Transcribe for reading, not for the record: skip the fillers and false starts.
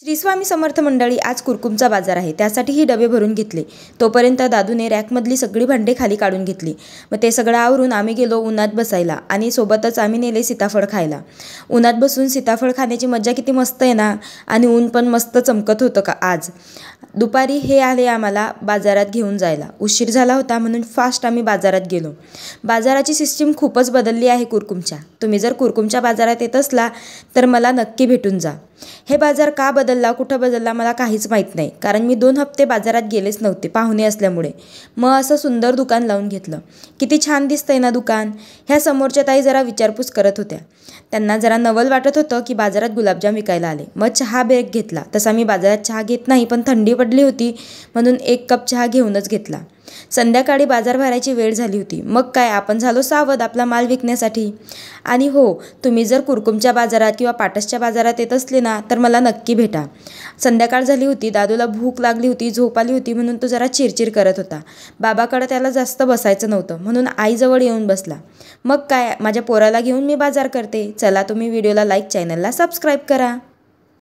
श्री स्वामी समर्थ मंडळी, आज कुरकुमचा बाजार आहे, त्यासाठी ही डबे भरून घेतले। तोपर्यंत दादूने रॅकमधली सगळी भांडे खाली काढून घेतली। मग ते सगळं आवरून आम्ही गेलो उन्हात बसायला आणि सोबतच आम्ही नेले सीताफळ खायला। उन्हात बसून सीताफळ खाण्याची मजा किती मस्त आहे ना। आणि ऊन पण मस्त चमकत होतं का आज। दुपारी हे आले आम्हाला बाजारात घेऊन जायला। उशीर झाला होता म्हणून फास्ट आम्ही बाजारात गेलो। बाजाराची सिस्टीम खूपच बदलली आहे कुरकुमच्या। तुम्ही जर कुरकुमच्या बाजारात येत असला तर मला नक्की भेटून जा। हे बाजार का बदलला, कुठं बदलला मला काहीच माहीत नाही, कारण मी 2 हप्ते बाजारात गेलेच नव्हते पाहुणे असल्यामुळे। मग असं सुंदर दुकान लावून घेतलं। किती छान दिसतंय ना दुकान। ह्या समोरच्या ताई जरा विचारपूस करत होत्या। त्यांना जरा नवल वाटत होतं की बाजारात गुलाबजाम विकायला आले। मग चहा ब्रेक घेतला। तसा मी बाजारात चहा घेत नाही, पण थंडी पडली होती म्हणून 1 कप चहा घेऊनच घेतला। संध्याकाळी बाजार भरायची वेळ झाली होती। मग काय आपण झालो सावध आपला माल विकण्यासाठी। आणि हो, तुम्ही जर कुरकुमच्या बाजारात किंवा पाटसच्या बाजारात येत असले ना तर मला नक्की भेटा। संध्याकाळ झाली होती, दादूला भूक लागली होती, झोप आली होती म्हणून तो जरा चिरचिर करत होता। बाबाकडे त्याला जास्त बसायचं नव्हतं म्हणून आईजवळ येऊन बसला। मग काय, माझ्या पोराला घेऊन मी बाजार करते। चला, तुम्ही व्हिडिओला लाईक, चॅनलला सबस्क्राईब करा।